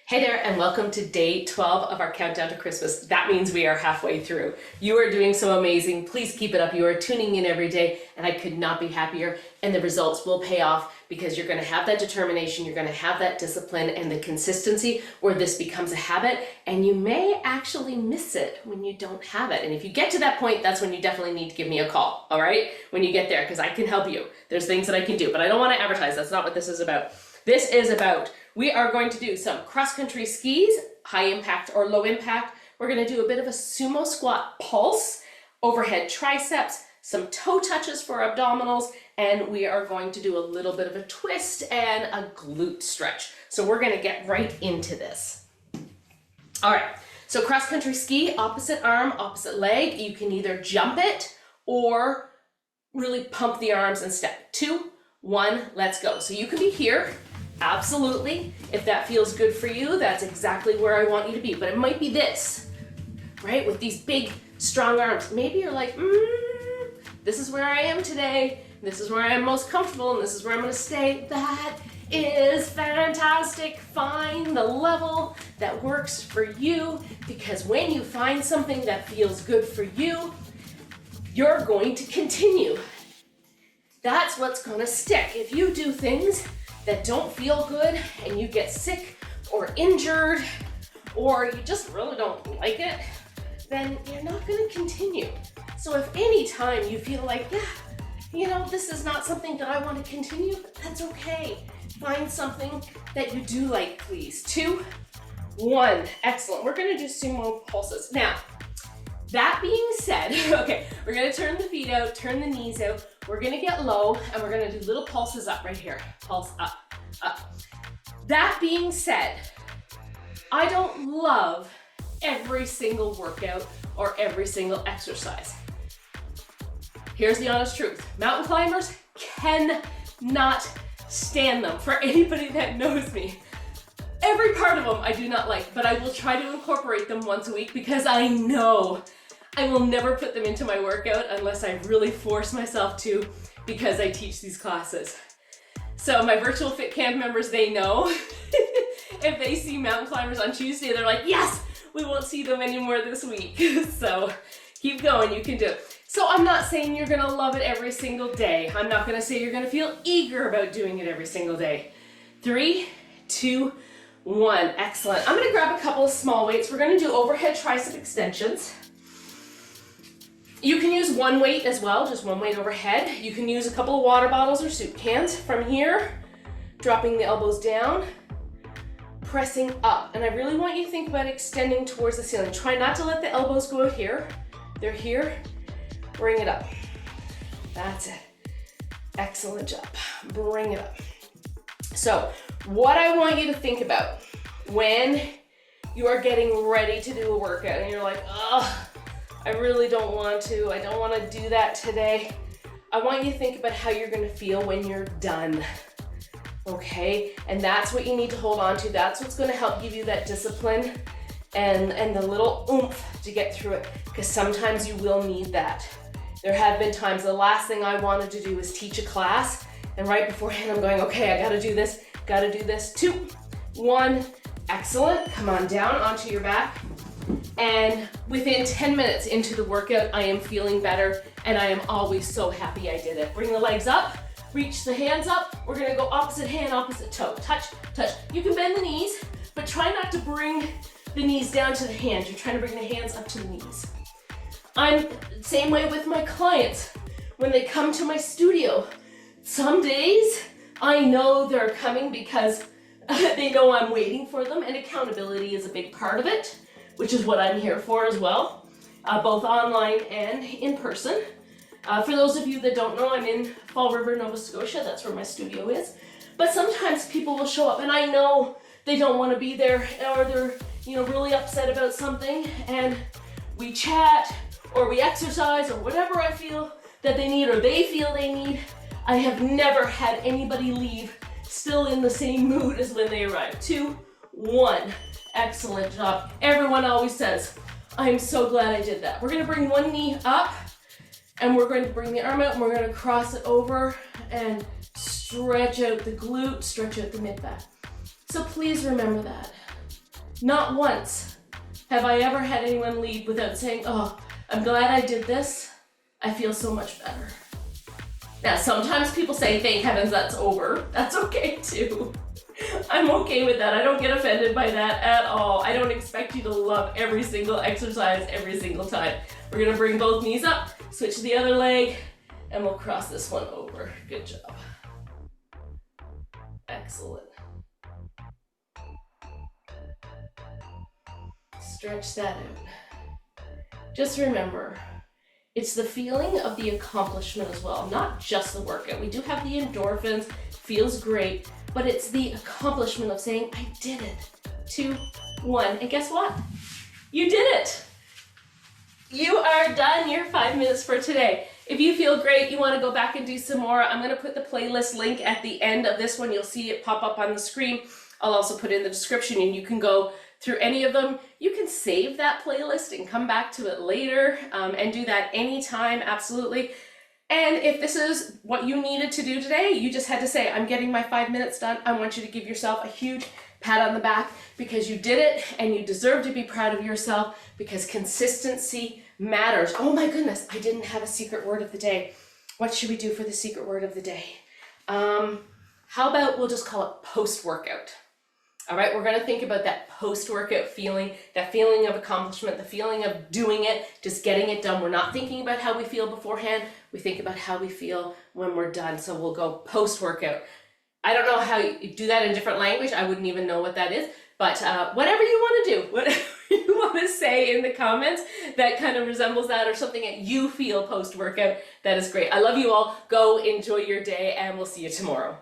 Hey there, and welcome to day 12 of our countdown to Christmas. That means we are halfway through. You are doing so amazing. Please keep it up. You are tuning in every day, and I could not be happier. And the results will pay off because you're going to have that determination, you're going to have that discipline and the consistency where this becomes a habit, and you may actually miss it when you don't have it. And if you get to that point, that's when you definitely need to give me a call, all right? When you get there, because I can help you. There's things that I can do, but I don't want to advertise. That's not what this is about. This is about, we are going to do some cross-country skis, high impact or low impact. We're going to do a bit of a sumo squat pulse, overhead triceps, some toe touches for abdominals, and we are going to do a little bit of a twist and a glute stretch. So we're going to get right into this. All right, so cross-country ski, opposite arm, opposite leg. You can either jump it or really pump the arms and step. 2, 1, let's go. So you can be here. Absolutely. If that feels good for you, that's exactly where I want you to be. But it might be this, right? With these big, strong arms. Maybe you're like, this is where I am today. This is where I am most comfortable, and this is where I'm going to stay. That is fantastic. Find the level that works for you, because when you find something that feels good for you, you're going to continue. That's what's going to stick. If you do things that don't feel good and you get sick or injured or you just really don't like it, then you're not going to continue. So if any time you feel like, this is not something that I want to continue, that's okay. Find something that you do like, please. 2, 1, excellent. We're going to do sumo pulses. Now, that being said, okay, we're going to turn the feet out, turn the knees out. We're going to get low, and we're going to do little pulses up right here. Pulse up, up. That being said, I don't love every single workout or every single exercise. Here's the honest truth. Mountain climbers cannot stand them. For anybody that knows me, every part of them I do not like, but I will try to incorporate them once a week because I know I will never put them into my workout unless I really force myself to, because I teach these classes. So my virtual fit camp members, they know. If they see mountain climbers on Tuesday, they're like, yes, we won't see them anymore this week. So keep going, you can do it. So I'm not saying you're gonna love it every single day. I'm not gonna say you're gonna feel eager about doing it every single day. 3, 2, 1, excellent. I'm gonna grab a couple of small weights. We're gonna do overhead tricep extensions. You can use one weight as well, just one weight overhead. You can use a couple of water bottles or soup cans. From here, dropping the elbows down, pressing up. And I really want you to think about extending towards the ceiling. Try not to let the elbows go out here. They're here. Bring it up. That's it. Excellent job. Bring it up. So, what I want you to think about when you are getting ready to do a workout and you're like, I really don't want to. I don't want to do that today. I want you to think about how you're going to feel when you're done. Okay? And that's what you need to hold on to. That's what's going to help give you that discipline and the little oomph to get through it. Because sometimes you will need that. There have been times, the last thing I wanted to do was teach a class. And right beforehand, I'm going, okay, I got to do this. Got to do this. 2, 1, excellent. Come on down onto your back. And within 10 minutes into the workout, I am feeling better, and I am always so happy I did it. Bring the legs up, reach the hands up. We're gonna go opposite hand, opposite toe. Touch, touch. You can bend the knees, but try not to bring the knees down to the hands. You're trying to bring the hands up to the knees. I'm the same way with my clients. When they come to my studio, some days I know they're coming because they know I'm waiting for them, and accountability is a big part of it, which is what I'm here for as well, both online and in person. For those of you that don't know, I'm in Fall River, Nova Scotia. That's where my studio is. But sometimes people will show up and I know they don't want to be there, or they're really upset about something, and we chat or we exercise or whatever I feel that they need or they feel they need. I have never had anybody leave still in the same mood as when they arrived. 2, 1. Excellent job. Everyone always says, I am so glad I did that. We're going to bring one knee up, and we're going to bring the arm out, and we're going to cross it over and stretch out the glute, stretch out the mid back. So please remember that. Not once have I ever had anyone leave without saying, oh, I'm glad I did this. I feel so much better. Now, sometimes people say, thank heavens that's over. That's okay too. I'm okay with that. I don't get offended by that at all. I don't expect you to love every single exercise every single time. We're gonna bring both knees up, switch to the other leg, and we'll cross this one over. Good job. Excellent. Stretch that out. Just remember, it's the feeling of the accomplishment as well, not just the workout. We do have the endorphins, feels great, but it's the accomplishment of saying, I did it. 2, 1, and guess what? You did it. You are done your 5 minutes for today. If you feel great, you want to go back and do some more, I'm going to put the playlist link at the end of this one. You'll see it pop up on the screen. I'll also put in the description and you can go through any of them. You can save that playlist and come back to it later and do that anytime, absolutely. And if this is what you needed to do today, you just had to say, I'm getting my 5 minutes done. I want you to give yourself a huge pat on the back because you did it and you deserve to be proud of yourself because consistency matters. Oh my goodness, I didn't have a secret word of the day. What should we do for the secret word of the day? How about we'll just call it post-workout? All right, we're gonna think about that post-workout feeling, that feeling of accomplishment, the feeling of doing it, just getting it done. We're not thinking about how we feel beforehand. We think about how we feel when we're done. So we'll go post-workout. I don't know how you do that in different language. I wouldn't even know what that is, but whatever you wanna do, whatever you wanna say in the comments that kind of resembles that or something that you feel post-workout, that is great. I love you all. Go enjoy your day and we'll see you tomorrow.